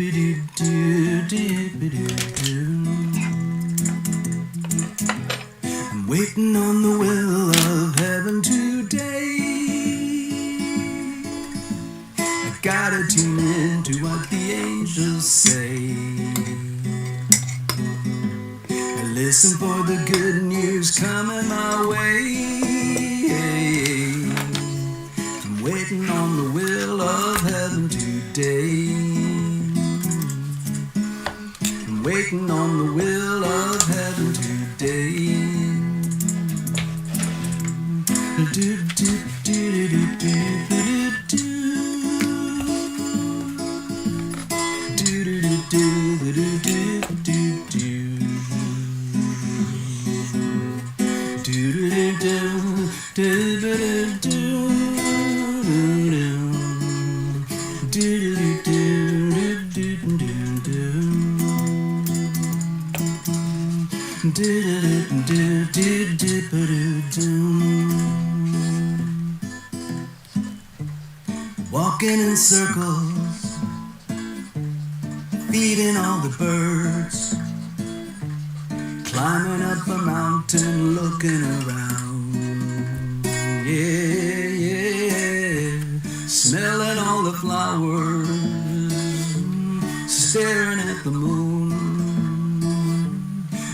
I'm waiting on the will of heaven today. I gotta tune in to what the angels say. I listen for the good news coming my way. I'm waiting on the will of heaven today. I'm waiting on the will of heaven today. Walking in circles, feeding all the birds, climbing up a mountain, looking around. Yeah, yeah, smelling all the flowers, staring at the moon.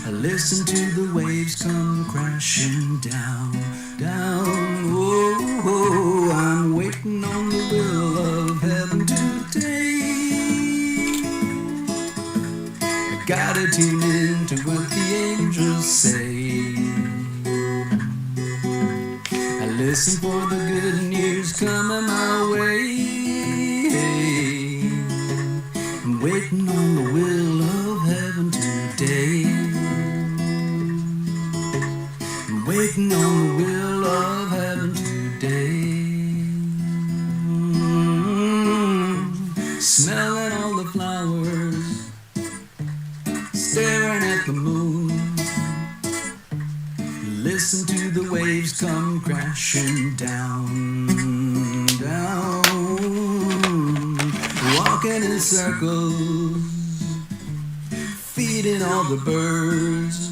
I listen to the waves come crashing down, down. Oh, oh, I'm waiting on the will of heaven today. I gotta tune in to what the angels say. I listen for the good news coming my way. I'm waiting on the will of heaven today. I'm waiting on the will of heaven today. Smelling all the flowers, staring at the moon. Listen to the waves come crashing down, down. Walking in circles, feeding all the birds,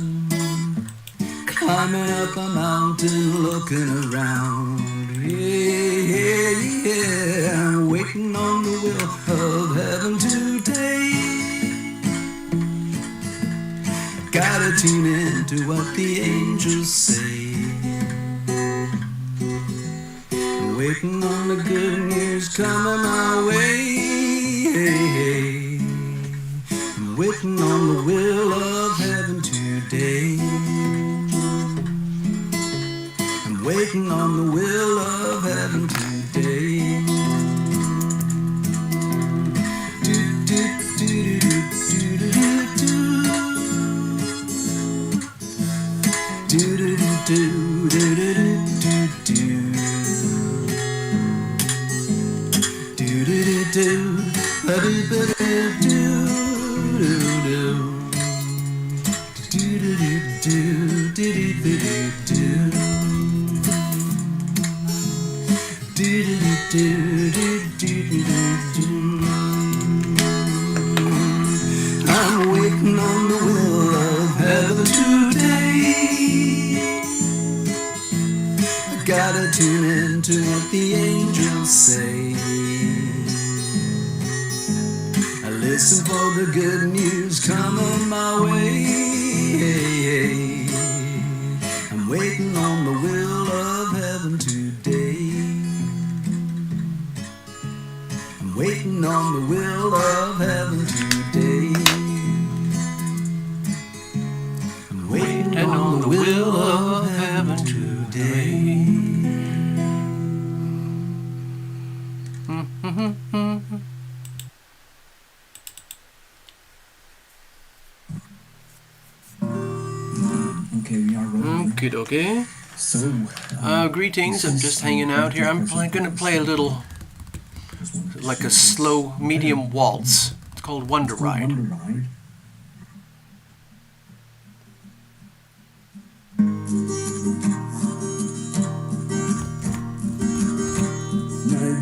climbing up a mountain, looking around. Yeah, yeah, yeah. Waiting on the will of heaven today. Gotta tune in to what the angels say. Waiting on the good news coming my way. I'm waiting on the will of heaven today. I'm waiting on the will of heaven today. I'm waiting on the will of heaven today. I gotta tune in to what the angels say. I listen for the good news coming my way. I'm waiting on the will of heaven today. I'm waiting on the will of heaven today. I'm waiting on the will of heaven today. Okay, we are rolling. Okay. So, greetings. I'm just hanging out here. I'm gonna play a little, like a slow medium waltz. It's called Wonder Ride. My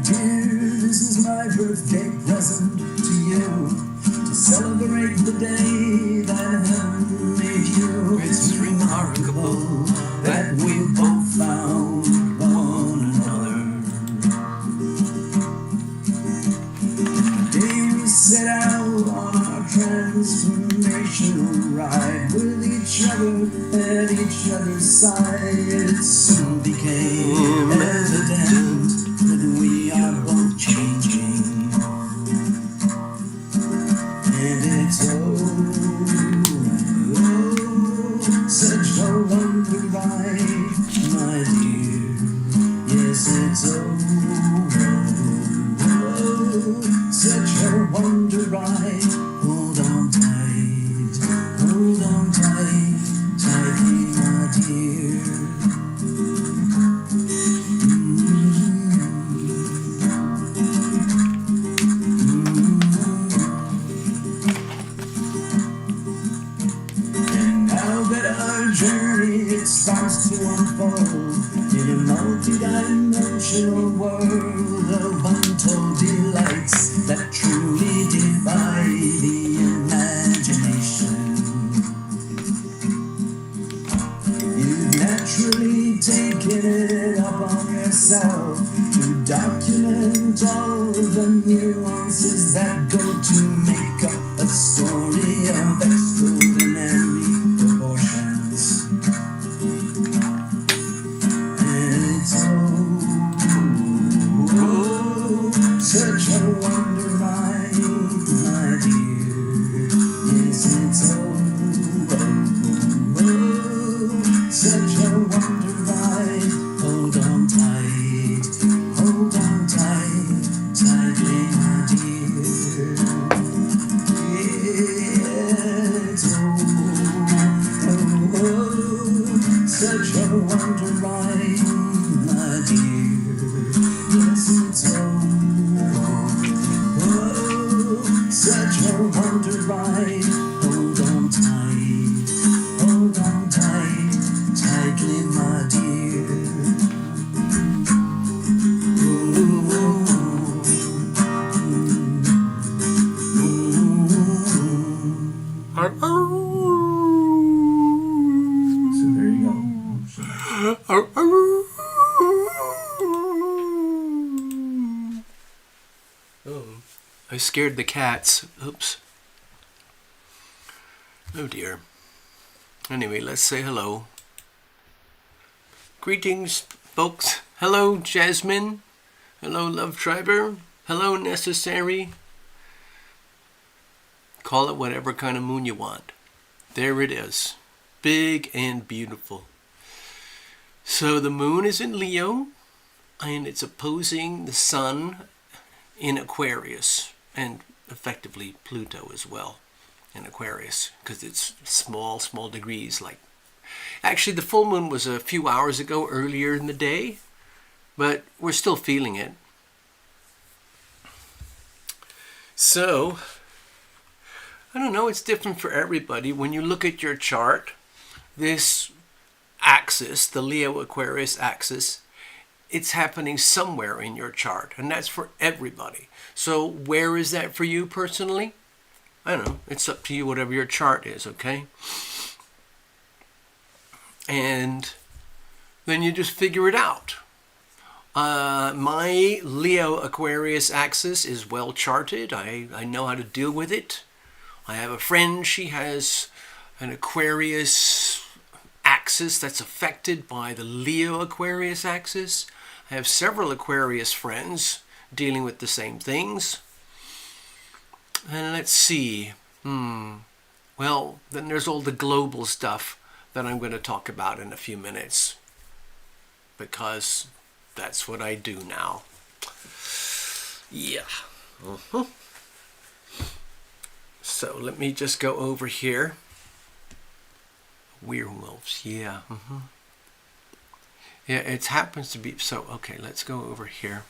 dear, this is my birthday present to you. celebrate the day that heaven made you. It's remarkable that we both found one another. The day we set out on our transformational ride with each other at each other's side, it soon became evident that we are both changing. And it's such a wonder ride, my dear. Yes, it's such a wonder ride. Hold on tight, tightly, my dear. And now that our journey it starts to unfold in a multi-dimensional world of untold delights that truly defy the imagination. You've naturally taken it up on yourself to document all the nuances that go to make up a story of extraordinary proportions. And it's such a wonder ride, my dear. Yes, it's such a wonder ride. Hold on tight, tightly, my dear. Yeah, it's such a wonder ride, my dear. Yes, it's such a wonder ride. Hold on tight, tightly, my dear. So there you go. Oh, I scared the cats. Oops. Oh dear. Anyway, let's say hello. Greetings, folks. Hello, Jasmine. Hello, Love Triber. Hello, Necessary. Call it whatever kind of moon you want. There it is. Big and beautiful. So the moon is in Leo, and it's opposing the sun in Aquarius, and effectively Pluto as well in Aquarius, because it's small degrees. Like, actually the full moon was a few hours ago, earlier in the day, but we're still feeling it. So I don't know, it's different for everybody. When you look at your chart, this axis, the Leo Aquarius axis, it's happening somewhere in your chart, and that's for everybody. So where is that for you personally? I don't know. It's up to you, whatever your chart is, okay? And then you just figure it out. My Leo Aquarius axis is well charted. I know how to deal with it. I have a friend, she has an Aquarius axis that's affected by the Leo Aquarius axis. I have several Aquarius friends dealing with the same things. And let's see. Well, then there's all the global stuff that I'm going to talk about in a few minutes, because that's what I do now. Yeah. So let me just go over here. Werewolves, yeah. Yeah, it happens to be, so, okay, let's go over here.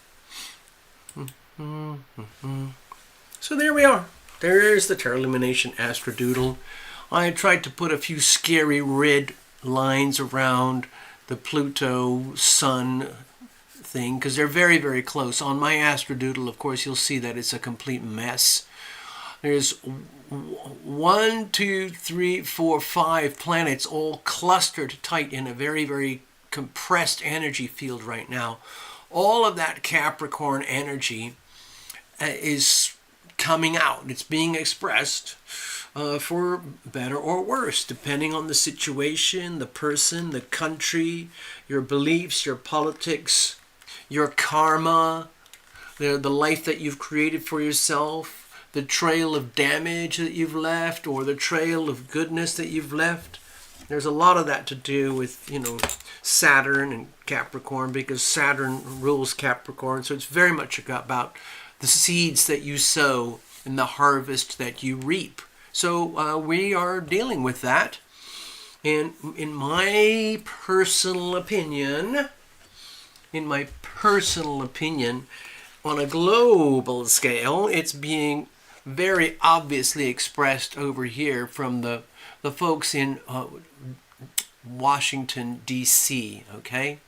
So there we are. There's the TarotLumination Astrodoodle. I tried to put a few scary red lines around the Pluto Sun thing, because they're very, very close. On my Astrodoodle, of course, you'll see that it's a complete mess. There's 1, 2, 3, 4, 5 planets all clustered tight in a very, very compressed energy field right now. All of that Capricorn energy is coming out. It's being expressed for better or worse, depending on the situation, the person, the country, your beliefs, your politics, your karma, the life that you've created for yourself, the trail of damage that you've left, or the trail of goodness that you've left. There's a lot of that to do with, Saturn and Capricorn, because Saturn rules Capricorn. So it's very much about the seeds that you sow and the harvest that you reap. So we are dealing with that. And in my personal opinion, on a global scale, it's being very obviously expressed over here from the folks in Washington, D.C., okay?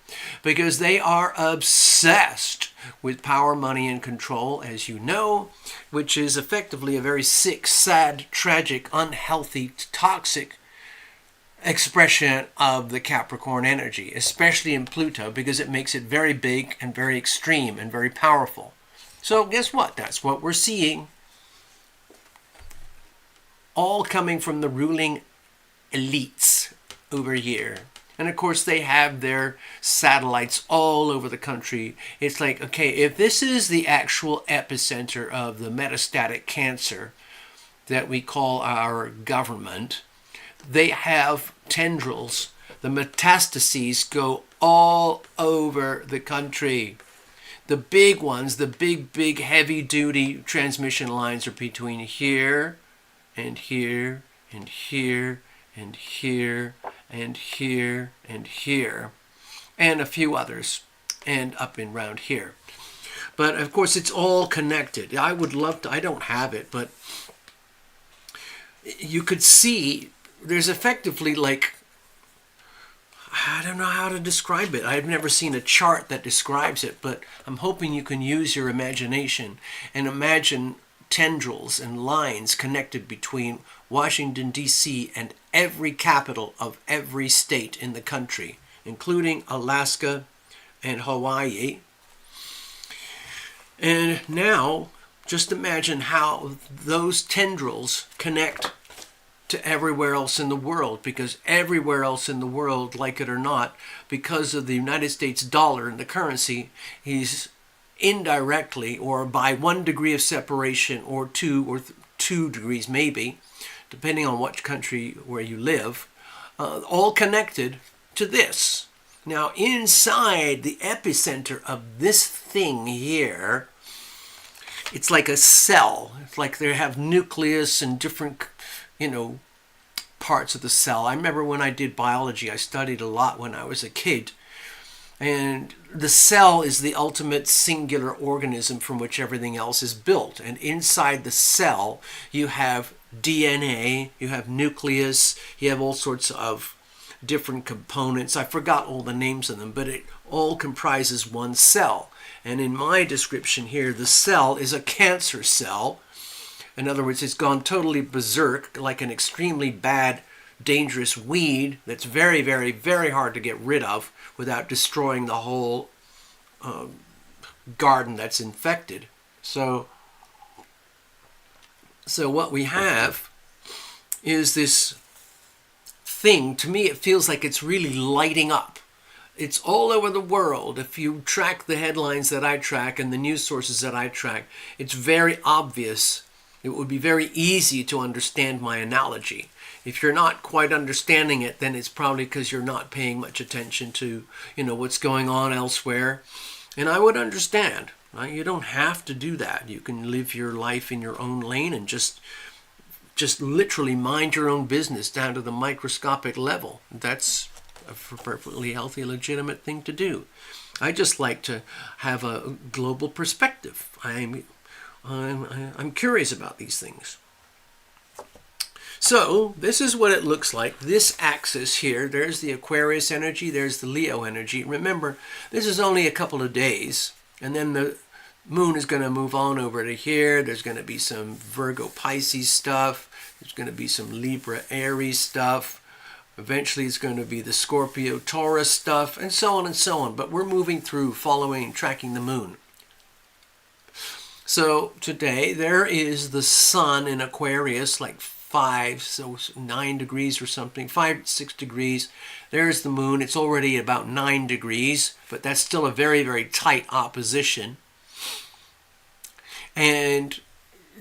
Because they are obsessed with power, money, and control, as you know, which is effectively a very sick, sad, tragic, unhealthy, toxic expression of the Capricorn energy, especially in Pluto, because it makes it very big and very extreme and very powerful. So guess what? That's what we're seeing. All coming from the ruling elites over here. And of course they have their satellites all over the country. It's like, okay, if this is the actual epicenter of the metastatic cancer that we call our government, they have tendrils. The metastases go all over the country. The big ones, the big heavy-duty transmission lines are between here and here and here and here and here and here, and a few others, and up and around here. But of course it's all connected. I would love to, I don't have it, but you could see there's effectively like, I don't know how to describe it. I've never seen a chart that describes it, but I'm hoping you can use your imagination and imagine tendrils and lines connected between Washington, D.C. and every capital of every state in the country, including Alaska and Hawaii. And now, just imagine how those tendrils connect to everywhere else in the world, because everywhere else in the world, like it or not, because of the United States dollar and the currency, is indirectly, or by 1 degree of separation, or 2 degrees maybe, depending on what country where you live, all connected to this. Now, inside the epicenter of this thing here, it's like a cell. It's like they have nucleus and different, parts of the cell. I remember when I did biology, I studied a lot when I was a kid. And the cell is the ultimate singular organism from which everything else is built. And inside the cell, you have DNA, you have nucleus, you have all sorts of different components. I forgot all the names of them, but it all comprises one cell. And in my description here, the cell is a cancer cell. In other words, it's gone totally berserk, like an extremely bad, dangerous weed that's very, very, very hard to get rid of without destroying the whole garden that's infected. So what we have is this thing. To me, it feels like it's really lighting up. It's all over the world. If you track the headlines that I track and the news sources that I track, it's very obvious. It would be very easy to understand my analogy. If you're not quite understanding it, then it's probably because you're not paying much attention to, what's going on elsewhere. And I would understand. Right? You don't have to do that. You can live your life in your own lane and just literally mind your own business down to the microscopic level. That's a perfectly healthy, legitimate thing to do. I just like to have a global perspective. I'm curious about these things. So this is what it looks like. This axis here, there's the Aquarius energy, there's the Leo energy. Remember, this is only a couple of days, and then Moon is going to move on over to here. There's going to be some Virgo Pisces stuff. There's going to be some Libra Aries stuff. Eventually it's going to be the Scorpio Taurus stuff, and so on and so on. But we're moving through, following, tracking the moon. So today there is the sun in Aquarius, like 9 degrees or something, 6 degrees. There's the moon. It's already about 9 degrees, but that's still a very, very tight opposition. And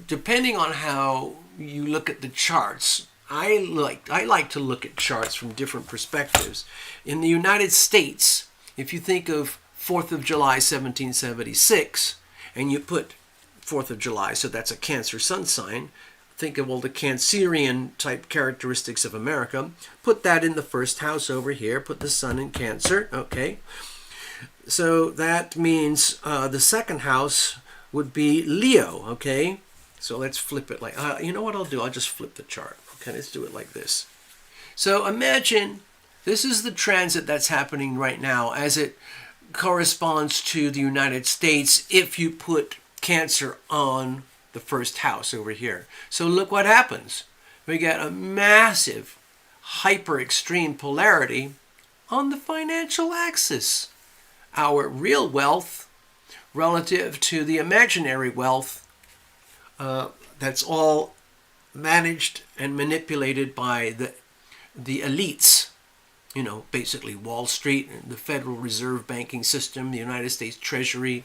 depending on how you look at the charts, I like to look at charts from different perspectives. In the United States, if you think of 4th of July 1776, and you put 4th of July, so that's a Cancer sun sign, think of all the Cancerian type characteristics of America, put that in the first house over here, put the sun in Cancer, okay? So that means the second house would be Leo, okay? So let's flip it like, you know what I'll do? I'll just flip the chart. Okay, let's do it like this. So imagine this is the transit that's happening right now as it corresponds to the United States if you put Cancer on the first house over here. So look what happens. We get a massive, hyper extreme polarity on the financial axis. Our real wealth relative to the imaginary wealth, that's all managed and manipulated by the elites, you know, basically Wall Street and the Federal Reserve banking system, the United States Treasury,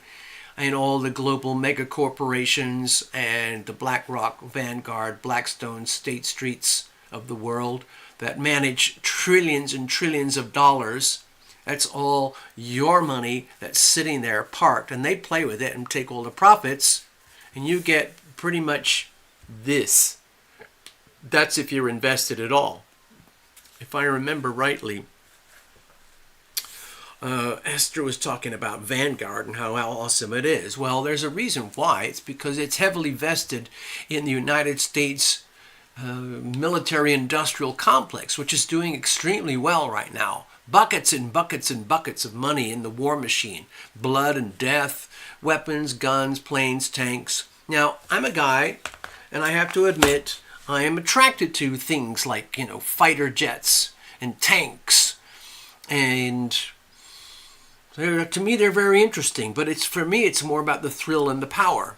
and all the global mega corporations and the BlackRock, Vanguard, Blackstone, State Streets of the world that manage trillions and trillions of dollars. That's all your money that's sitting there parked, and they play with it and take all the profits, and you get pretty much this. That's if you're invested at all. If I remember rightly, Esther was talking about Vanguard and how awesome it is. Well, there's a reason why. It's because it's heavily vested in the United States military-industrial complex, which is doing extremely well right now. Buckets and buckets and buckets of money in the war machine. Blood and death, weapons, guns, planes, tanks. Now, I'm a guy, and I have to admit, I am attracted to things like, you know, fighter jets and tanks. And to me, they're very interesting. But for me, it's more about the thrill and the power.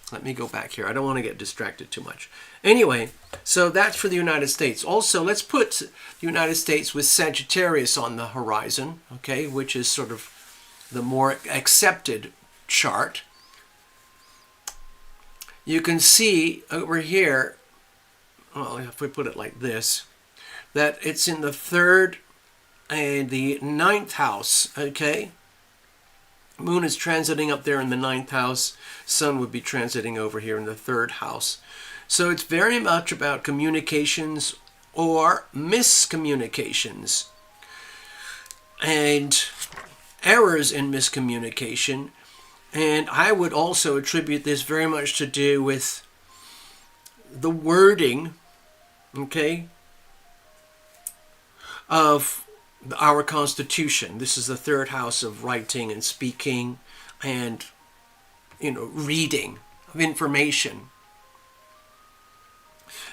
Let me go back here. I don't want to get distracted too much. Anyway, so that's for the United States. Also, let's put the United States with Sagittarius on the horizon, okay, which is sort of the more accepted chart. You can see over here, well, if we put it like this, that it's in the 3rd and the 9th house, okay? Moon is transiting up there in the 9th house. Sun would be transiting over here in the 3rd house. So it's very much about communications or miscommunications and errors in miscommunication. And I would also attribute this very much to do with the wording, okay, of our Constitution. This is the 3rd house of writing and speaking and, you know, reading of information.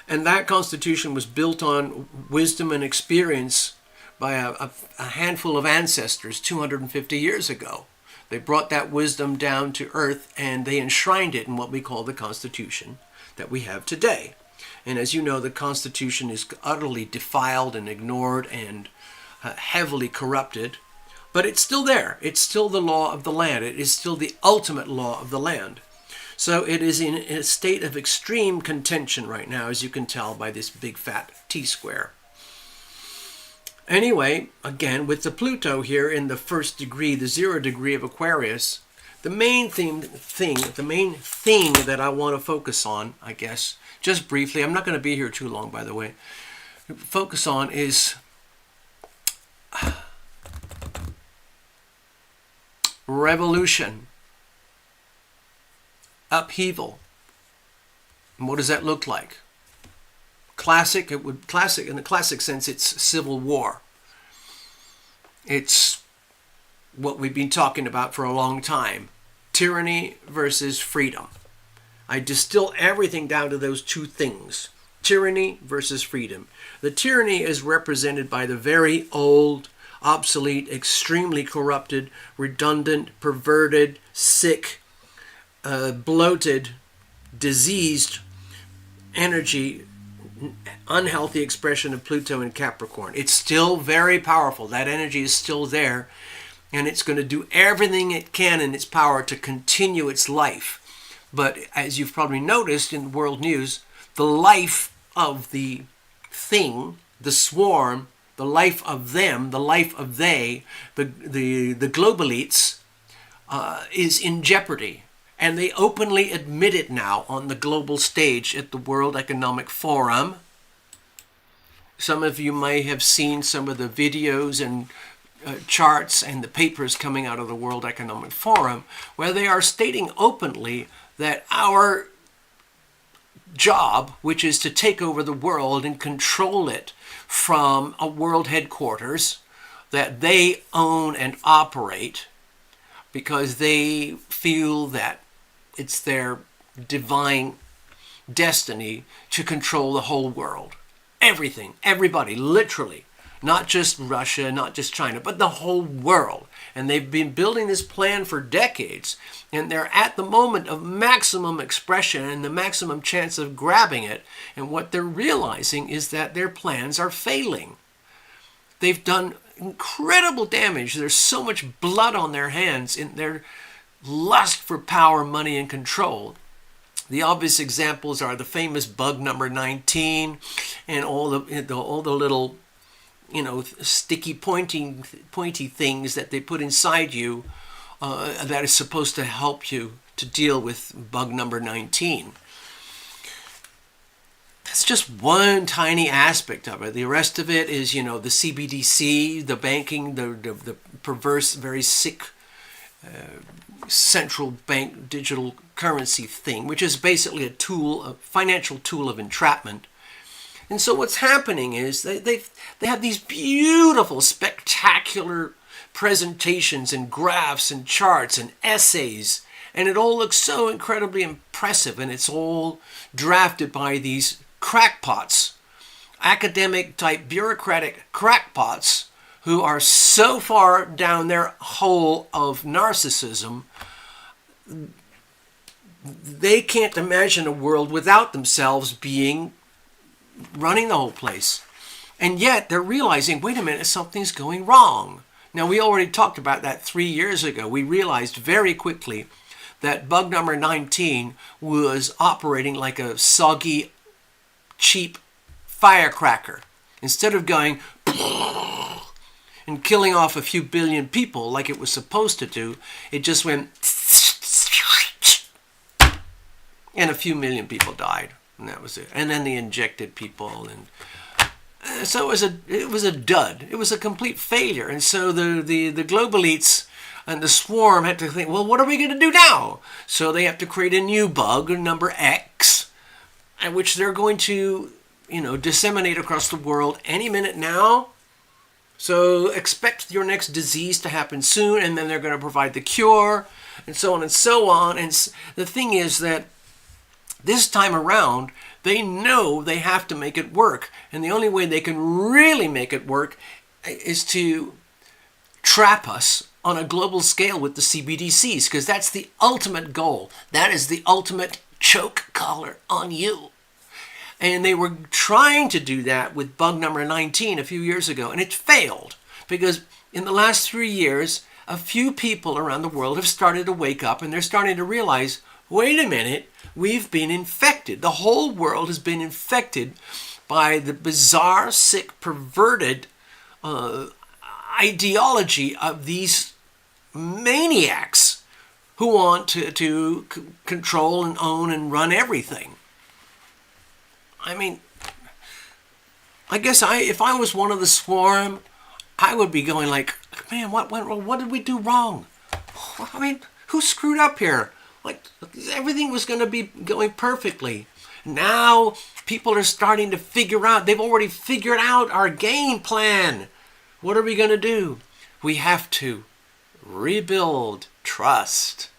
And that Constitution was built on wisdom and experience by a handful of ancestors 250 years ago. They brought that wisdom down to earth and they enshrined it in what we call the Constitution that we have today. And as you know, the Constitution is utterly defiled and ignored and heavily corrupted, but it's still there. It's still the law of the land. It is still the ultimate law of the land. So it is in a state of extreme contention right now, as you can tell by this big fat T-square. Anyway, again, with the Pluto here in the 1st degree, the 0 degree of Aquarius, the main thing that I want to focus on, I guess, just briefly, I'm not going to be here too long, by the way, focus on is revolution, upheaval. And what does that look like? Classic, in the classic sense, it's civil war. It's what we've been talking about for a long time. Tyranny versus freedom. I distill everything down to those two things. Tyranny versus freedom. The tyranny is represented by the very old, obsolete, extremely corrupted, redundant, perverted, sick, bloated, diseased energy, unhealthy expression of Pluto and Capricorn. It's still very powerful. That energy is still there, and it's going to do everything it can in its power to continue its life. But as you've probably noticed in world news, the life of the thing, the swarm, the life of them, the life of they, the global elites, is in jeopardy. And they openly admit it now on the global stage at the World Economic Forum. Some of you may have seen some of the videos and charts and the papers coming out of the World Economic Forum, where they are stating openly that our job, which is to take over the world and control it from a world headquarters that they own and operate, because they feel that it's their divine destiny to control the whole world. Everything, everybody, literally. Not just Russia, not just China, but the whole world. And they've been building this plan for decades. And they're at the moment of maximum expression and the maximum chance of grabbing it. And what they're realizing is that their plans are failing. They've done incredible damage. There's so much blood on their hands in their lust for power, money, and control. The obvious examples are the famous bug number 19 and all the little, sticky pointy things that they put inside you that is supposed to help you to deal with bug number 19. That's just one tiny aspect of it. The rest of it is, the CBDC, the banking, the perverse, very sick central bank digital currency thing, which is basically a financial tool of entrapment. And so what's happening is they have these beautiful, spectacular presentations and graphs and charts and essays, and it all looks so incredibly impressive, and it's all drafted by these crackpots, academic type bureaucratic crackpots who are so far down their hole of narcissism, they can't imagine a world without themselves running the whole place. And yet they're realizing, wait a minute, something's going wrong. Now, we already talked about that 3 years ago. We realized very quickly that bug number 19 was operating like a soggy, cheap firecracker. Instead of going and killing off a few billion people like it was supposed to do, it just went and a few million people died, and that was it. And then they injected people, and so it was a dud. It was a complete failure. And so the global elites and the swarm had to think, well, what are we going to do now? So they have to create a new bug, number X, which they're going to disseminate across the world any minute now. So expect your next disease to happen soon, and then they're going to provide the cure, and so on and so on. And the thing is that this time around, they know they have to make it work. And the only way they can really make it work is to trap us on a global scale with the CBDCs, because that's the ultimate goal. That is the ultimate choke collar on you. And they were trying to do that with bug number 19 a few years ago, and it failed, because in the last 3 years, a few people around the world have started to wake up, and they're starting to realize, wait a minute, we've been infected. The whole world has been infected by the bizarre, sick, perverted ideology of these maniacs who want to control and own and run everything. I mean, I guess if I was one of the swarm, I would be going like, man, what went wrong? What did we do wrong? I mean, who screwed up here? Like, everything was going to be going perfectly. Now, people are starting to figure out, they've already figured out our game plan. What are we going to do? We have to rebuild trust.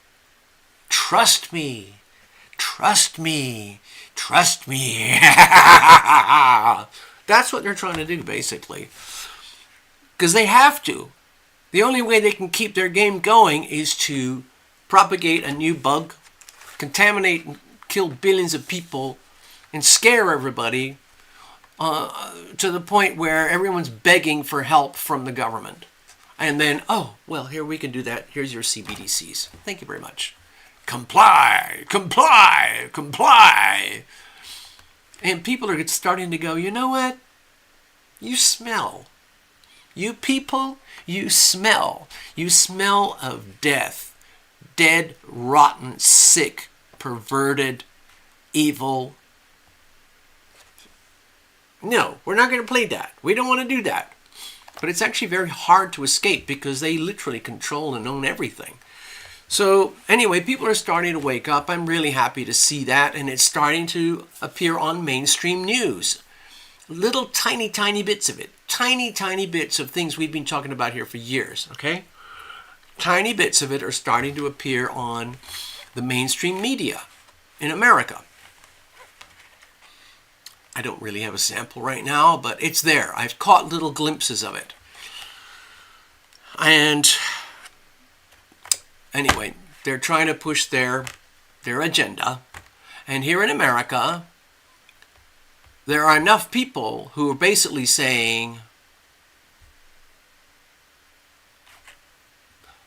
trust me, trust me, trust me. That's what they're trying to do, basically. Because they have to. The only way they can keep their game going is to propagate a new bug, contaminate and kill billions of people, and scare everybody to the point where everyone's begging for help from the government. And then, oh, well, here we can do that. Here's your CBDCs. Thank you very much. Comply, comply, comply. And people are starting to go, you know what? You smell. You people, you smell. You smell of death. Dead, rotten, sick, perverted, evil. No, we're not going to play that. We don't want to do that. But it's actually very hard to escape because they literally control and own everything. So anyway, people are starting to wake up. I'm really happy to see that. And it's starting to appear on mainstream news. Little tiny, tiny bits of it. Tiny, tiny bits of things we've been talking about here for years. Okay? Tiny bits of it are starting to appear on the mainstream media in America. I don't really have a sample right now, but it's there. I've caught little glimpses of it. And anyway, they're trying to push their agenda. And here in America, there are enough people who are basically saying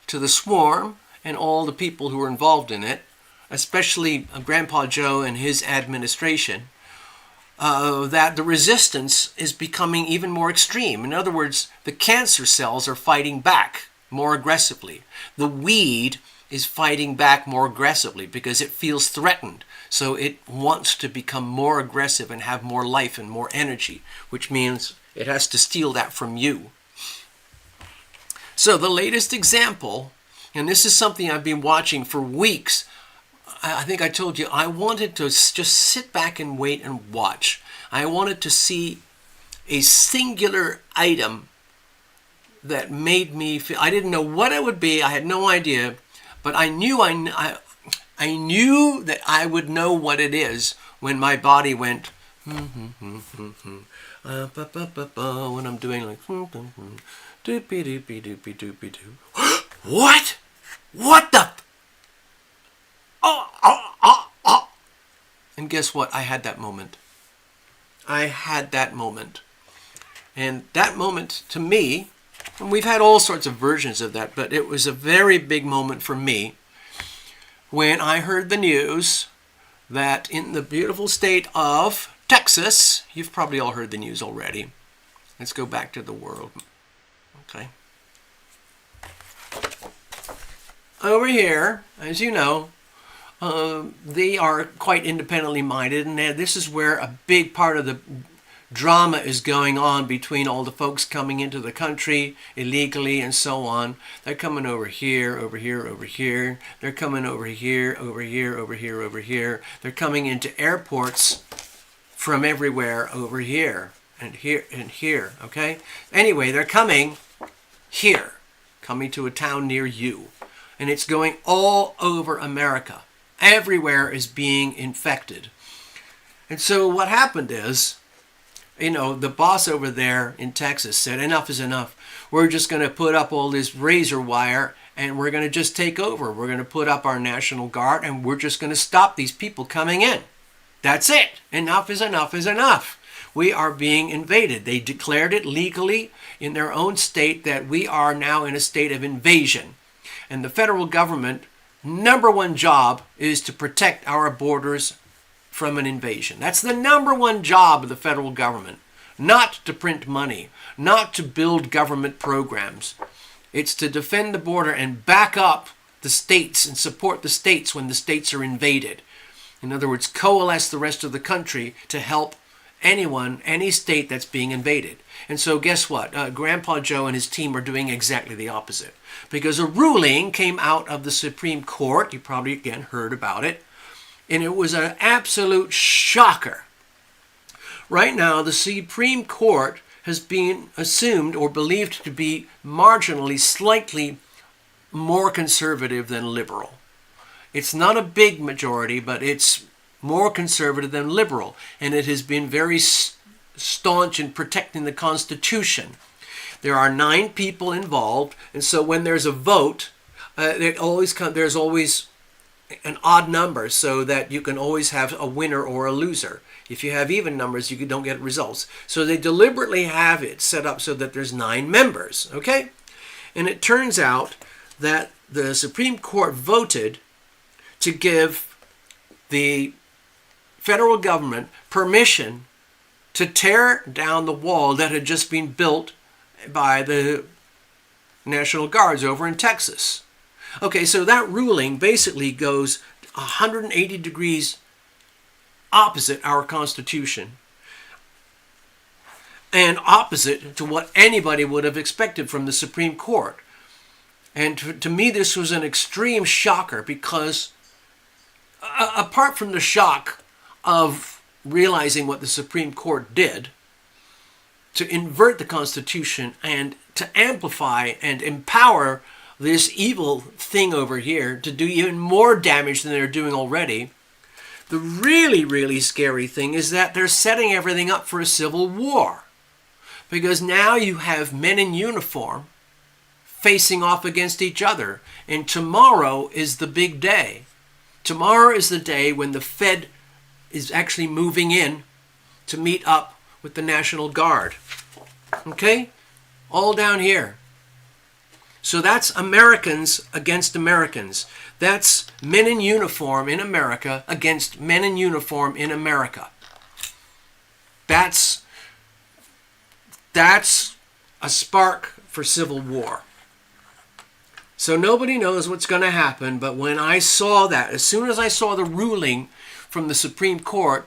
to the swarm and all the people who are involved in it, especially Grandpa Joe and his administration, that the resistance is becoming even more extreme. In other words, the cancer cells are fighting back more aggressively. The weed is fighting back more aggressively because it feels threatened. So it wants to become more aggressive and have more life and more energy, which means it has to steal that from you. So the latest example, and this is something I've been watching for weeks. I think I told you, I wanted to just sit back and wait and watch. I wanted to see a singular item that made me feel, I didn't know what it would be, I had no idea, but I knew that I would know what it is when my body went, when I'm doing like, what? What the? And guess what? I had that moment. I had that moment. And that moment to me, and we've had all sorts of versions of that, but it was a very big moment for me when I heard the news that in the beautiful state of Texas, you've probably all heard the news already. Let's go back to the world. Okay. Over here, as you know, they are quite independently minded, and this is where a big part of the drama is going on between all the folks coming into the country illegally and so on. They're coming over here, over here, over here. They're coming over here, over here, over here, over here. They're coming into airports from everywhere over here and here and here, okay? Anyway, they're coming here, coming to a town near you. And it's going all over America. Everywhere is being infected. And so what happened is, you know, the boss over there in Texas said, enough is enough. We're just going to put up all this razor wire and we're going to just take over. We're going to put up our National Guard and we're just going to stop these people coming in. That's it. Enough is enough is enough. We are being invaded. They declared it legally in their own state that we are now in a state of invasion. And the federal government, number one job is to protect our borders from an invasion. That's the number one job of the federal government. Not to print money, not to build government programs. It's to defend the border and back up the states and support the states when the states are invaded. In other words, coalesce the rest of the country to help anyone, any state that's being invaded. And so guess what? Grandpa Joe and his team are doing exactly the opposite. Because a ruling came out of the Supreme Court, you probably again heard about it, and it was an absolute shocker. Right now, the Supreme Court has been assumed or believed to be marginally, slightly more conservative than liberal. It's not a big majority, but it's more conservative than liberal. And it has been very staunch in protecting the Constitution. There are 9 people involved, and so when there's a vote, there's always an odd number so that you can always have a winner or a loser. If you have even numbers, you don't get results. So they deliberately have it set up so that there's 9 members, okay? And it turns out that the Supreme Court voted to give the federal government permission to tear down the wall that had just been built by the National Guards over in Texas. Okay, so that ruling basically goes 180 degrees opposite our Constitution and opposite to what anybody would have expected from the Supreme Court. And to me, this was an extreme shocker because apart from the shock of realizing what the Supreme Court did, to invert the Constitution and to amplify and empower this evil thing over here to do even more damage than they're doing already, the really, really scary thing is that they're setting everything up for a civil war. Because now you have men in uniform facing off against each other. And tomorrow is the big day. Tomorrow is the day when the Fed is actually moving in to meet up with the National Guard. Okay? All down here. So that's Americans against Americans. That's men in uniform in America against men in uniform in America. That's a spark for civil war. So nobody knows what's going to happen, but when I saw that, as soon as I saw the ruling from the Supreme Court,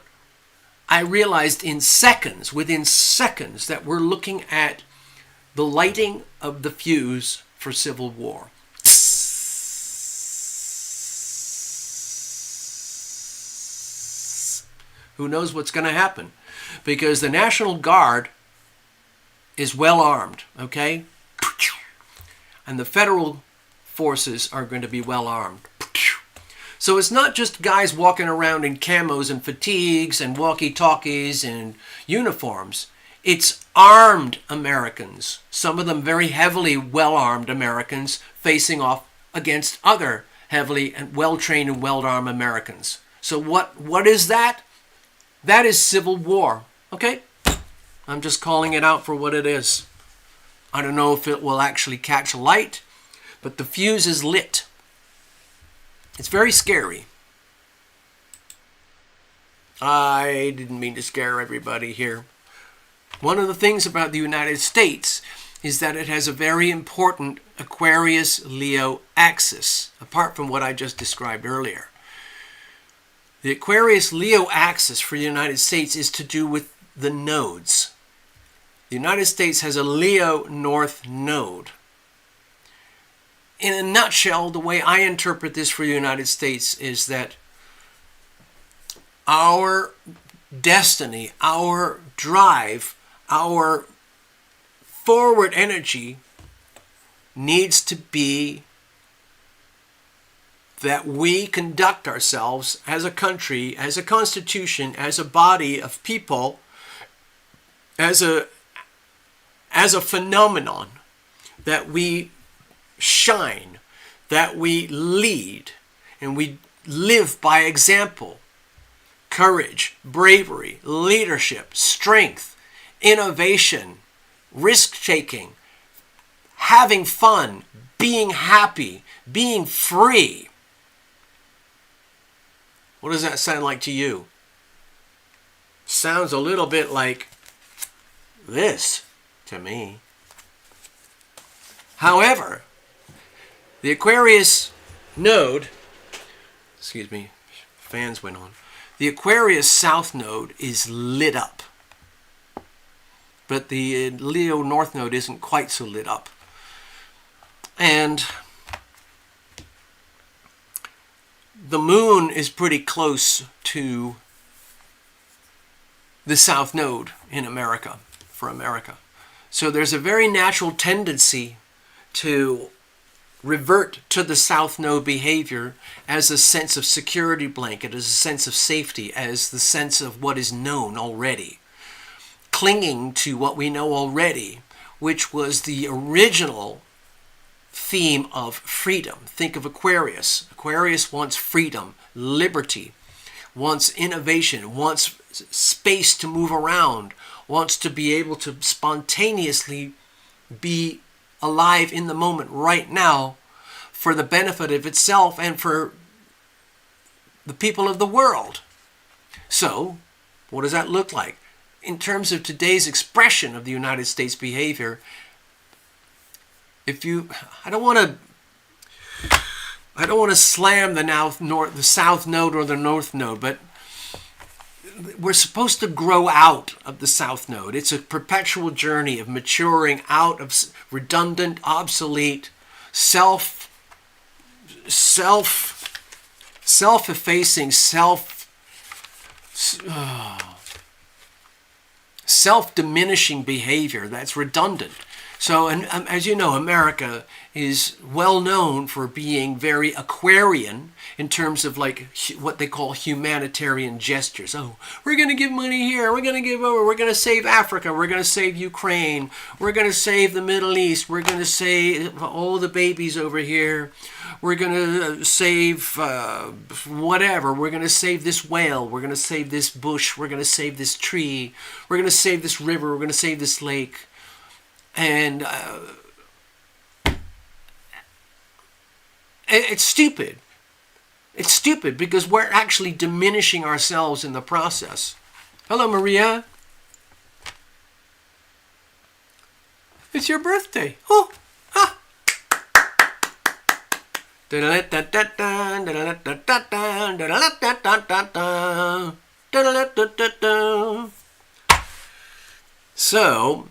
I realized within seconds, that we're looking at the lighting of the fuse for civil war. Who knows what's going to happen? Because the National Guard is well armed, okay? And the federal forces are going to be well armed. So it's not just guys walking around in camos and fatigues and walkie-talkies and uniforms. It's armed Americans, some of them very heavily well-armed Americans facing off against other heavily and well-trained and well-armed Americans. So what is that? That is civil war, okay? I'm just calling it out for what it is. I don't know if it will actually catch light, but the fuse is lit. It's very scary. I didn't mean to scare everybody here. One of the things about the United States is that it has a very important Aquarius-Leo axis, apart from what I just described earlier. The Aquarius-Leo axis for the United States is to do with the nodes. The United States has a Leo North node. In a nutshell, the way I interpret this for the United States is that our destiny, our drive, our forward energy needs to be that we conduct ourselves as a country, as a constitution, as a body of people, as a phenomenon, that we shine, that we lead, and we live by example. Courage, bravery, leadership, strength, innovation, risk-taking, having fun, being happy, being free. What does that sound like to you? Sounds a little bit like this to me. However, the Aquarius node, excuse me, fans went on. The Aquarius South node is lit up. But the Leo North node isn't quite so lit up. And the moon is pretty close to the South node in America, for America. So there's a very natural tendency to revert to the South Node behavior as a sense of security blanket, as a sense of safety, as the sense of what is known already. Clinging to what we know already, which was the original theme of freedom. Think of Aquarius. Aquarius wants freedom, liberty, wants innovation, wants space to move around, wants to be able to spontaneously be alive in the moment right now for the benefit of itself and for the people of the world. So, what does that look like? In terms of today's expression of the United States behavior, I don't want to slam the South Node or the North Node, but we're supposed to grow out of the South Node. It's a perpetual journey of maturing out of redundant, obsolete, self-effacing, self-diminishing behavior that's redundant. So, as you know, America is well known for being very Aquarian in terms of like what they call humanitarian gestures. Oh, we're going to give money here. We're going to give over. We're going to save Africa. We're going to save Ukraine. We're going to save the Middle East. We're going to save all the babies over here. We're going to save whatever. We're going to save this whale. We're going to save this bush. We're going to save this tree. We're going to save this river. We're going to save this lake. And it's stupid. It's stupid because we're actually diminishing ourselves in the process. Hello, Maria. It's your birthday. Oh, ah. So,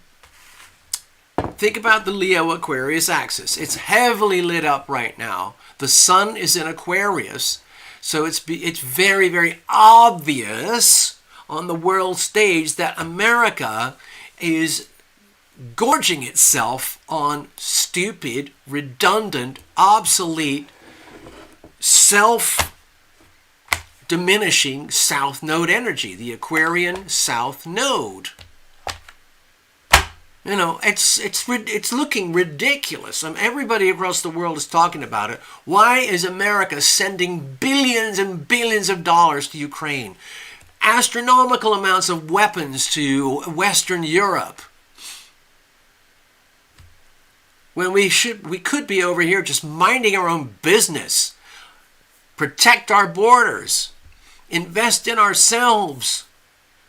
think about the Leo-Aquarius axis. It's heavily lit up right now. The sun is in Aquarius, so it's very, very obvious on the world stage that America is gorging itself on stupid, redundant, obsolete, self-diminishing South Node energy, the Aquarian South Node. You know, it's looking ridiculous. Everybody across the world is talking about it. Why is America sending billions and billions of dollars to Ukraine? Astronomical amounts of weapons to Western Europe. When we could be over here just minding our own business. Protect our borders. Invest in ourselves.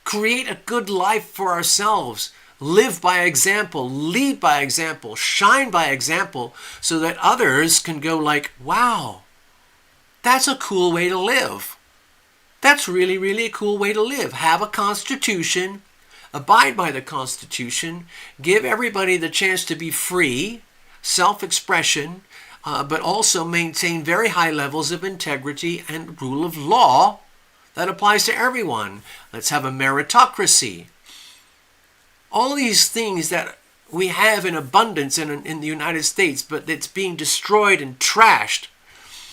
Create a good life for ourselves. Live by example, lead by example, shine by example, so that others can go like, wow, that's a cool way to live. That's really, really a cool way to live. Have a constitution, abide by the Constitution, give everybody the chance to be free, self-expression, but also maintain very high levels of integrity and rule of law that applies to everyone. Let's have a meritocracy. All these things that we have in abundance in the United States, but it's being destroyed and trashed.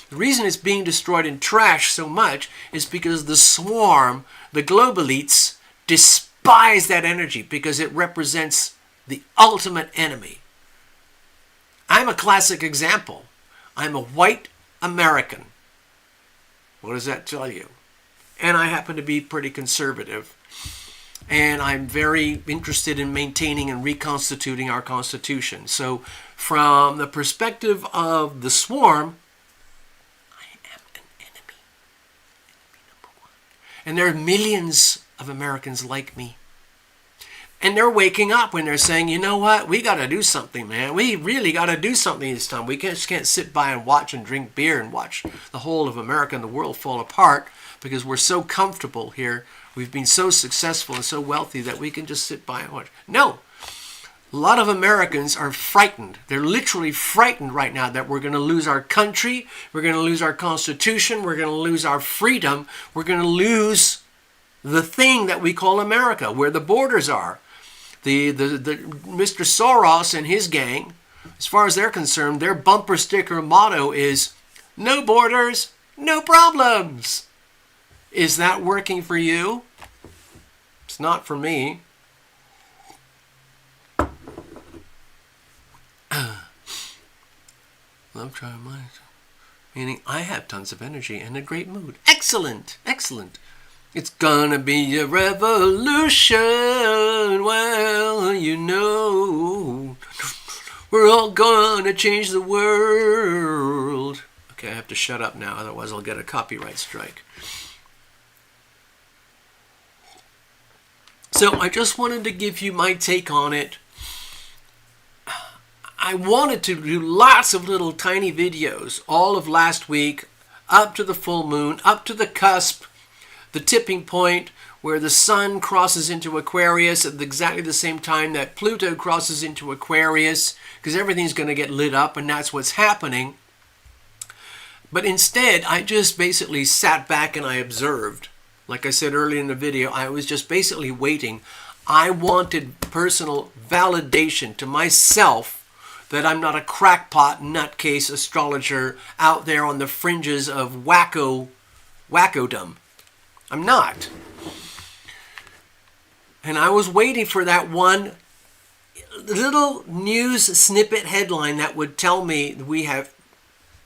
The reason it's being destroyed and trashed so much is because the swarm, the global elites, despise that energy because it represents the ultimate enemy. I'm a classic example. I'm a white American. What does that tell you? And I happen to be pretty conservative. And I'm very interested in maintaining and reconstituting our Constitution. So from the perspective of the swarm, I am an enemy. Enemy number one. And there are millions of Americans like me. And they're waking up when they're saying, you know what, we got to do something, man. We really got to do something this time. We just can't sit by and watch and drink beer and watch the whole of America and the world fall apart because we're so comfortable here. We've been so successful and so wealthy that we can just sit by and watch. No. A lot of Americans are frightened. They're literally frightened right now that we're going to lose our country. We're going to lose our Constitution. We're going to lose our freedom. We're going to lose the thing that we call America, where the borders are. The Mr. Soros and his gang as far as they're concerned, their bumper sticker motto is no borders, no problems. Is that working for you? It's not for me. Love, trying mine. Meaning I have tons of energy and a great mood. Excellent, excellent. It's gonna be a revolution. Well, you know, we're all gonna change the world. Okay, I have to shut up now, otherwise I'll get a copyright strike. So I just wanted to give you my take on it. I wanted to do lots of little tiny videos all of last week, up to the full moon, up to the cusp, the tipping point where the sun crosses into Aquarius at exactly the same time that Pluto crosses into Aquarius, because everything's going to get lit up, and that's what's happening. But instead, I just basically sat back and I observed. Like I said earlier in the video, I was just basically waiting. I wanted personal validation to myself that I'm not a crackpot, nutcase astrologer out there on the fringes of wackodom. I'm not. And I was waiting for that one little news snippet headline that would tell me we have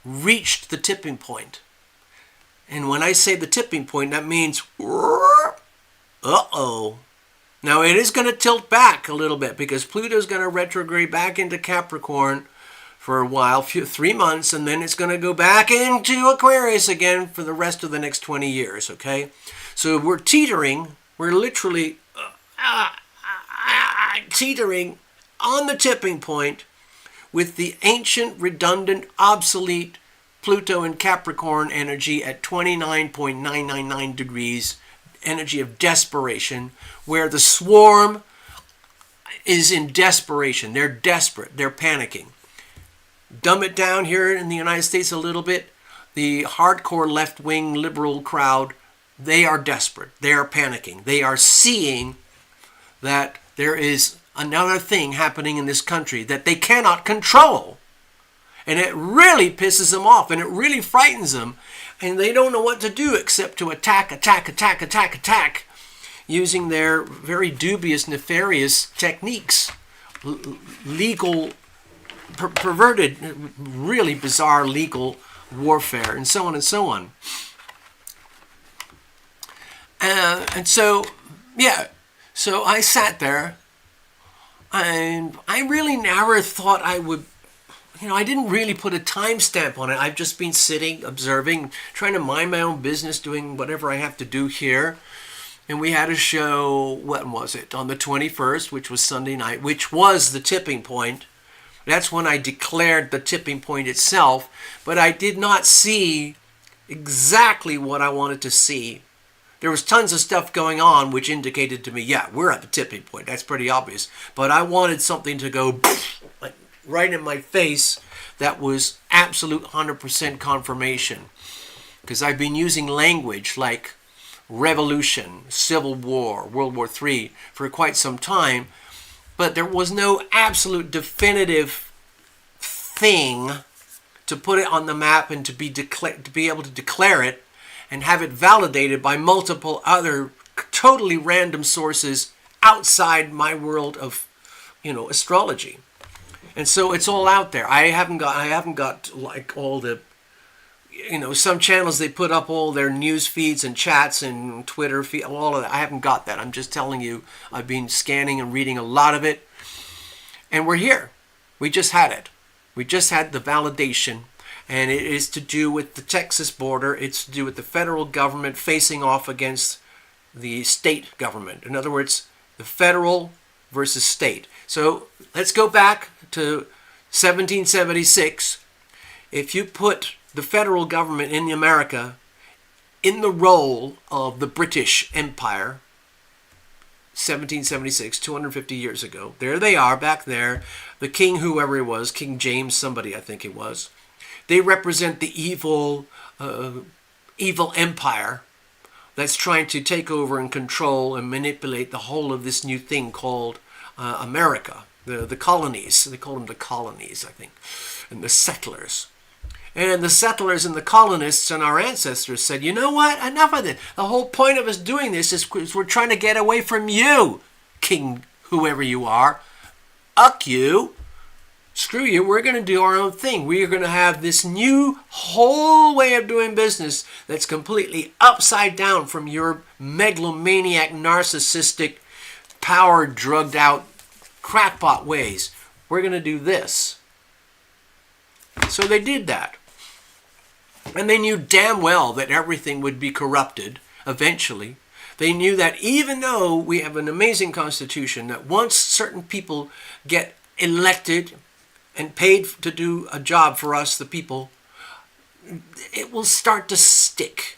reached the tipping point. And when I say the tipping point, that means, uh-oh. Now, it is going to tilt back a little bit because Pluto's going to retrograde back into Capricorn for a while, 3 months, and then it's going to go back into Aquarius again for the rest of the next 20 years, okay? So we're teetering, we're literally teetering on the tipping point with the ancient, redundant, obsolete Pluto and Capricorn energy at 29.999 degrees, energy of desperation, where the swarm is in desperation. They're desperate. They're panicking. Dumb it down here in the United States a little bit. The hardcore left-wing liberal crowd, they are desperate. They are panicking. They are seeing that there is another thing happening in this country that they cannot control. And it really pisses them off, and it really frightens them. And they don't know what to do except to attack, using their very dubious, nefarious techniques. Legal, perverted, really bizarre legal warfare, and so on and so on. And so, yeah, so I sat there, and I really never thought I would, I didn't really put a timestamp on it. I've just been sitting, observing, trying to mind my own business, doing whatever I have to do here. And we had a show, when was it? On the 21st, which was Sunday night, which was the tipping point. That's when I declared the tipping point itself. But I did not see exactly what I wanted to see. There was tons of stuff going on which indicated to me, yeah, we're at the tipping point. That's pretty obvious. But I wanted something to go like right in my face that was absolute 100% confirmation. Because I've been using language like revolution, civil war, World War III for quite some time, but there was no absolute definitive thing to put it on the map and to be able to declare it and have it validated by multiple other totally random sources outside my world of, astrology. And so it's all out there. I haven't got like all the, some channels, they put up all their news feeds and chats and Twitter feed, all of that. I haven't got that. I'm just telling you, I've been scanning and reading a lot of it. And we're here. We just had it. We just had the validation. And it is to do with the Texas border. It's to do with the federal government facing off against the state government. In other words, the federal versus state. So let's go back to 1776. If you put the federal government in America in the role of the British Empire, 1776, 250 years ago, there they are back there, the king, whoever he was, King James somebody I think it was, they represent the evil empire that's trying to take over and control and manipulate the whole of this new thing called America. the colonies. They called them the colonies, I think, and the settlers. And the settlers and the colonists and our ancestors said, you know what? Enough of it. The whole point of us doing this is we're trying to get away from you, king, whoever you are. Uck you. Screw you. We're going to do our own thing. We are going to have this new whole way of doing business that's completely upside down from your megalomaniac, narcissistic, power drugged out crackpot ways. We're going to do this. So they did that. And they knew damn well that everything would be corrupted eventually. They knew that even though we have an amazing constitution, that once certain people get elected and paid to do a job for us, the people, it will start to stick.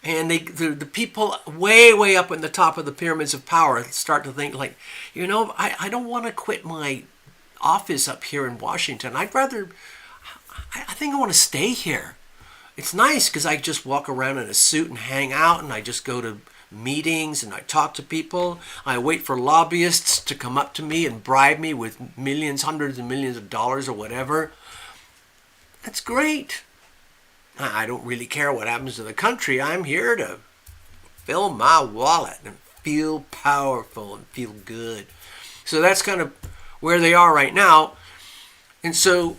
And the people way up in the top of the pyramids of power start to think like, you know, I don't want to quit my office up here in Washington. I think I want to stay here. It's nice because I just walk around in a suit and hang out, and I just go to meetings and I talk to people. I wait for lobbyists to come up to me and bribe me with millions, hundreds of millions of dollars or whatever. That's great. I don't really care what happens to the country. I'm here to fill my wallet and feel powerful and feel good. So that's kind of where they are right now. And so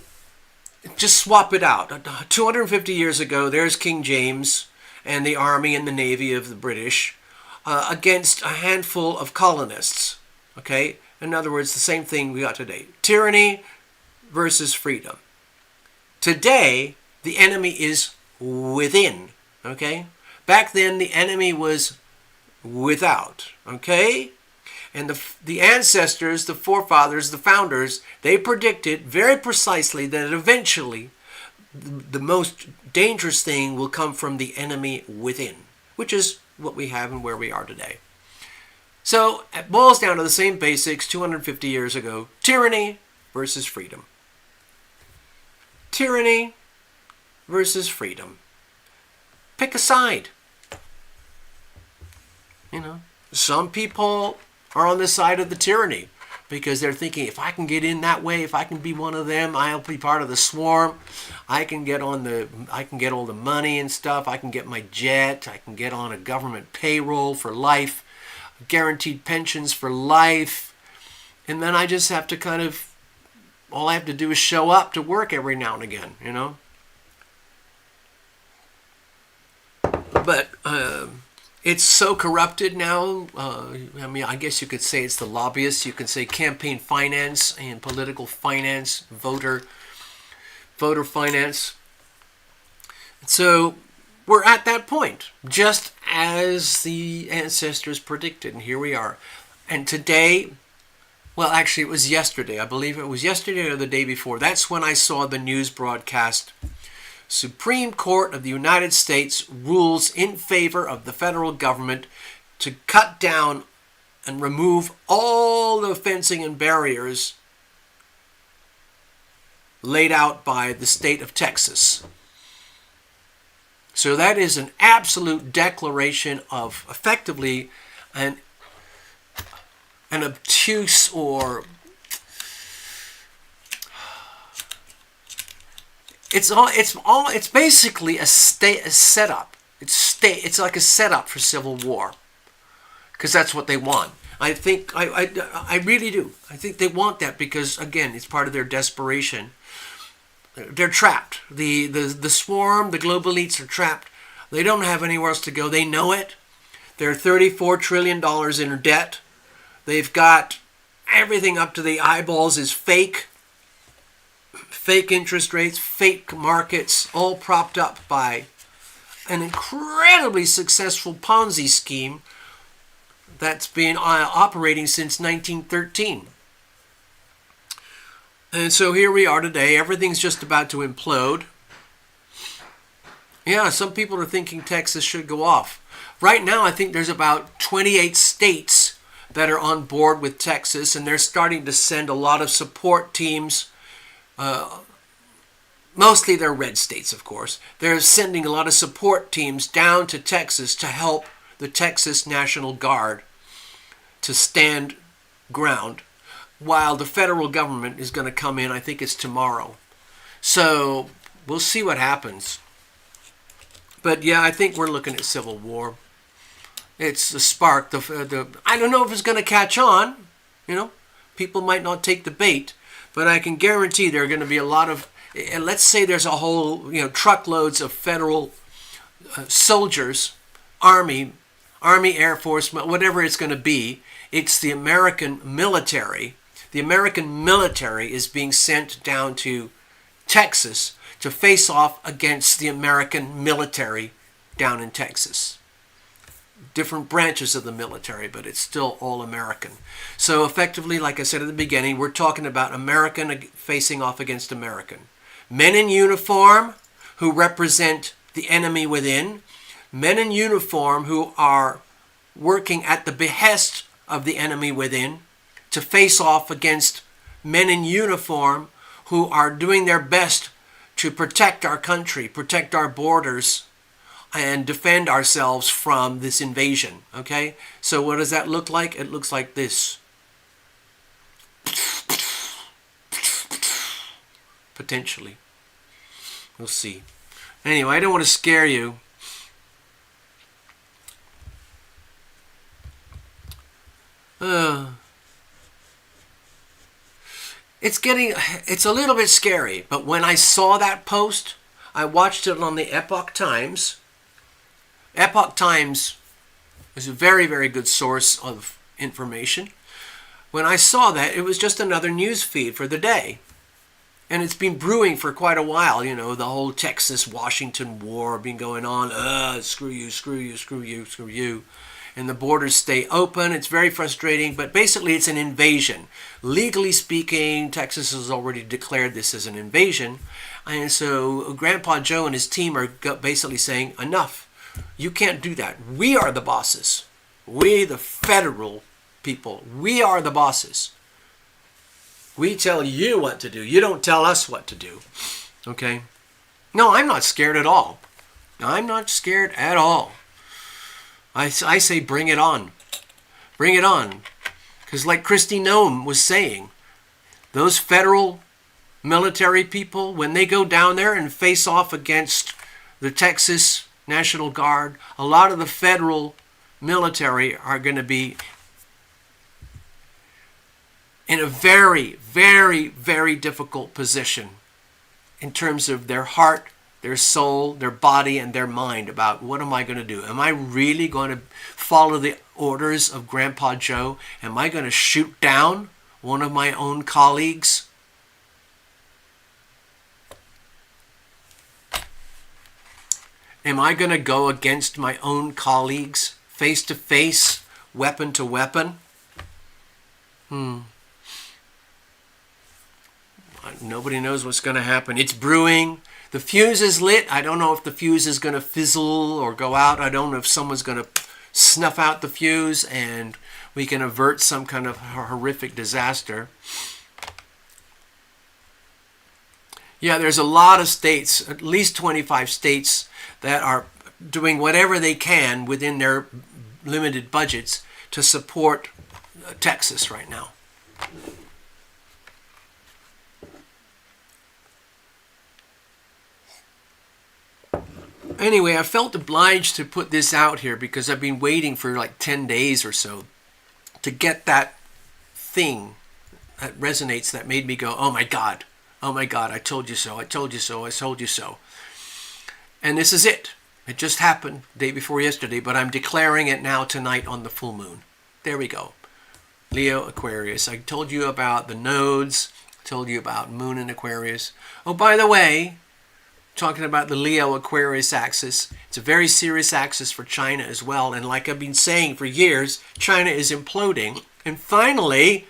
just swap it out. 250 years ago, there's King James and the army and the navy of the British against a handful of colonists. Okay? In other words, the same thing we got today. Tyranny versus freedom. Today, the enemy is within. Okay? Back then, the enemy was without. Okay? And the ancestors, the forefathers, the founders, they predicted very precisely that eventually the most dangerous thing will come from the enemy within, which is what we have and where we are today. So it boils down to the same basics 250 years ago. Tyranny versus freedom. Tyranny versus freedom. Pick a side. You know, some people are on the side of the tyranny because they're thinking, if I can get in that way, if I can be one of them, I'll be part of the swarm. I can get all the money and stuff. I can get my jet. I can get on a government payroll for life, guaranteed pensions for life. And then I just have to all I have to do is show up to work every now and again, you know. But it's so corrupted now. I mean, I guess you could say it's the lobbyists. You could say campaign finance and political finance, voter finance. So we're at that point, just as the ancestors predicted, and here we are. And today, well, actually, it was yesterday. I believe it was yesterday or the day before. That's when I saw the news broadcast. Supreme Court of the United States rules in favor of the federal government to cut down and remove all the fencing and barriers laid out by the state of Texas. So that is an absolute declaration of effectively an obtuse or it's basically a setup. It's like a setup for civil war, because that's what they want. I think I really do. I think they want that because, again, it's part of their desperation. They're trapped. The swarm, the global elites are trapped. They don't have anywhere else to go. They know it. They're $34 trillion in debt. They've got everything up to the eyeballs is fake. Fake interest rates, fake markets, all propped up by an incredibly successful Ponzi scheme that's been operating since 1913. And so here we are today. Everything's just about to implode. Yeah, some people are thinking Texas should go off. Right now, I think there's about 28 states that are on board with Texas, and they're starting to send a lot of support teams. Mostly they're red states, of course. They're sending a lot of support teams down to Texas to help the Texas National Guard to stand ground. while the federal government is going to come in. I think it's tomorrow. So we'll see what happens. But yeah, I think we're looking at civil war. It's the spark. I don't know if it's going to catch on. You know, people might not take the bait, but I can guarantee there are going to be a lot of. And let's say there's a whole, truckloads of federal soldiers, Army, Air Force, whatever it's going to be. It's the American military. The American military is being sent down to Texas to face off against the American military down in Texas. Different branches of the military, but it's still all American. So effectively, like I said at the beginning, we're talking about American facing off against American. Men in uniform who represent the enemy within. Men in uniform who are working at the behest of the enemy within to face off against men in uniform who are doing their best to protect our country, protect our borders, and defend ourselves from this invasion. Okay? So what does that look like? It looks like this. Potentially. We'll see. Anyway, I don't want to scare you. It's a little bit scary, but when I saw that post, I watched it on the Epoch Times. Epoch Times is a very, very good source of information. When I saw that, it was just another news feed for the day. And it's been brewing for quite a while, the whole Texas-Washington war been going on. Screw you, screw you, screw you, screw you. And the borders stay open. It's very frustrating, but basically it's an invasion. Legally speaking, Texas has already declared this as an invasion. And so Grandpa Joe and his team are basically saying, enough. You can't do that. We are the bosses. We, the federal people, we are the bosses. We tell you what to do. You don't tell us what to do. Okay? No, I'm not scared at all. I'm not scared at all. I say bring it on. Bring it on. Because like Christy Nome was saying, those federal military people, when they go down there and face off against the Texas National Guard, a lot of the federal military are going to be in a very, very, very difficult position in terms of their heart, their soul, their body, and their mind about what am I going to do? Am I really going to follow the orders of Grandpa Joe? Am I going to shoot down one of my own colleagues? Am I going to go against my own colleagues, face to face, weapon to weapon? Nobody knows what's going to happen. It's brewing. The fuse is lit. I don't know if the fuse is going to fizzle or go out. I don't know if someone's going to snuff out the fuse and we can avert some kind of horrific disaster. Yeah, there's a lot of states, at least 25 states, that are doing whatever they can within their limited budgets to support Texas right now. Anyway, I felt obliged to put this out here because I've been waiting for like 10 days or so to get that thing that resonates, that made me go, oh my God, I told you so, I told you so, I told you so. And this is it. It just happened the day before yesterday, but I'm declaring it now tonight on the full moon. There we go. Leo, Aquarius. I told you about the nodes, told you about moon in Aquarius. Oh, by the way, talking about the Leo-Aquarius axis, it's a very serious axis for China as well. And like I've been saying for years, China is imploding. And finally,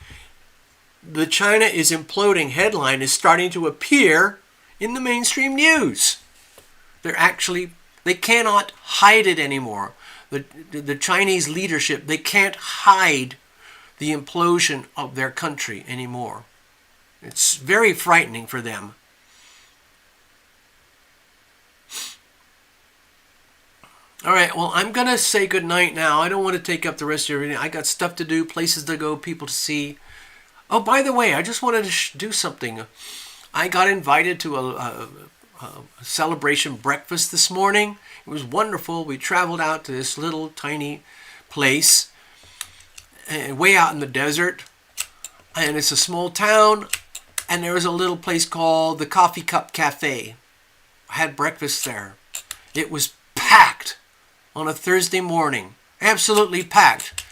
the China is imploding headline is starting to appear in the mainstream news. They cannot hide it anymore. The Chinese leadership, they can't hide the implosion of their country anymore. It's very frightening for them. All right, well, I'm going to say goodnight now. I don't want to take up the rest of your evening. I got stuff to do, places to go, people to see. Oh, by the way, I just wanted to do something. I got invited to a celebration breakfast this morning. It was wonderful. We traveled out to this little tiny place, way out in the desert. And it's a small town. And there was a little place called the Coffee Cup Cafe. I had breakfast there. It was packed on a Thursday morning. Absolutely packed.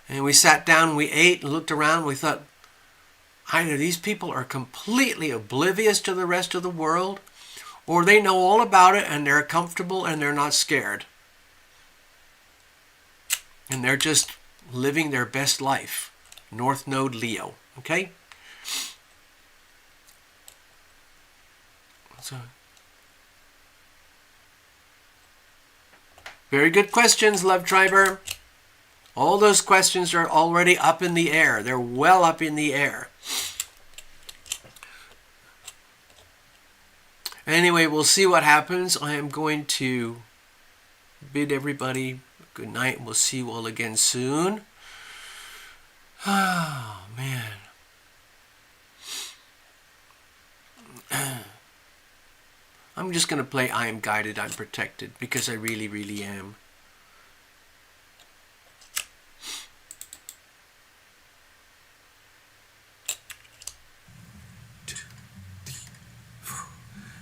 And we sat down, we ate, and looked around. We thought, either these people are completely oblivious to the rest of the world, or they know all about it and they're comfortable and they're not scared. And they're just living their best life. North Node Leo. Okay? So, very good questions, Love Triber. All those questions are already up in the air. They're well up in the air. Anyway, we'll see what happens. I am going to bid everybody good night. We'll see you all again soon. Oh, man. I'm just going to play I Am Guided, I'm Protected, because I really, really am.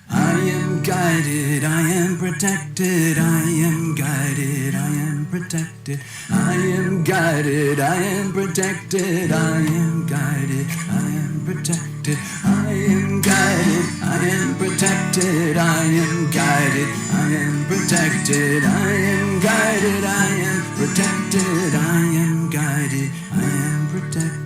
I am guided, I am protected, I am guided, I am protected, I am guided, I am protected, I am guided, I am protected, I am guided, I am protected, I am guided, I am protected, I am guided, I am protected, I am guided, I am protected.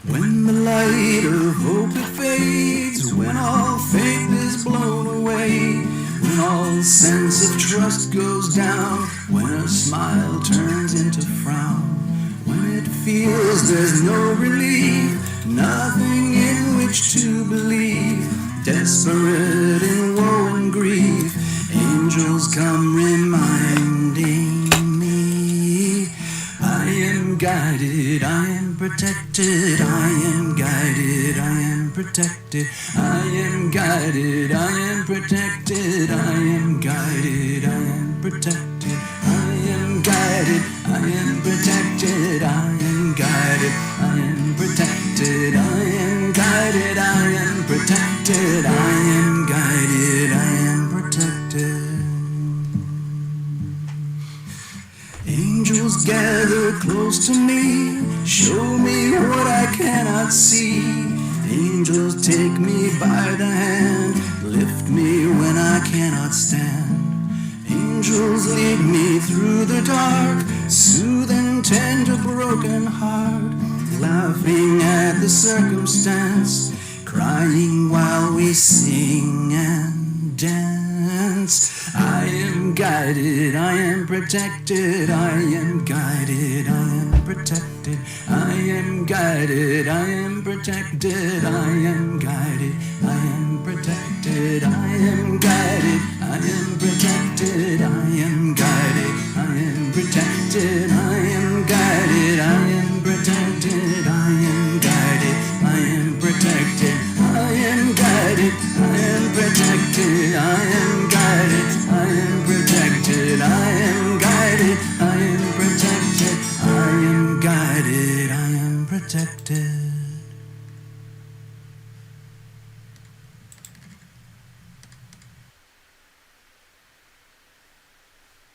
When the light of hope it fades, when all faith is blown away, when all sense of trust goes down, when a smile turns into frown, when it feels there's no relief, nothing in which to believe, desperate in woe and grief, angels come reminding me, I am guided, I am protected, I am guided, I am protected, I am guided, I am protected, I am guided, I am protected, I am guided, I am protected, I am guided, I am protected, I am guided, I am protected, I am guided, I am protected. Angels gather close to me, show me what I cannot see. Angels take me by the hand, lift me when I cannot stand. Angels lead me through the dark, soothe and tend a broken heart, laughing at the circumstance, crying while we sing and dance. I am guided, I am protected, I am guided, I am protected, I am guided, I am protected, I am guided, I am protected, I am guided, I am protected, I am guided, I am protected, I am guided, I am protected, I am guided, I am protected, I am guided, I am protected, I am guided, I am protected, I am guided, I am protected, I am guided, I am protected.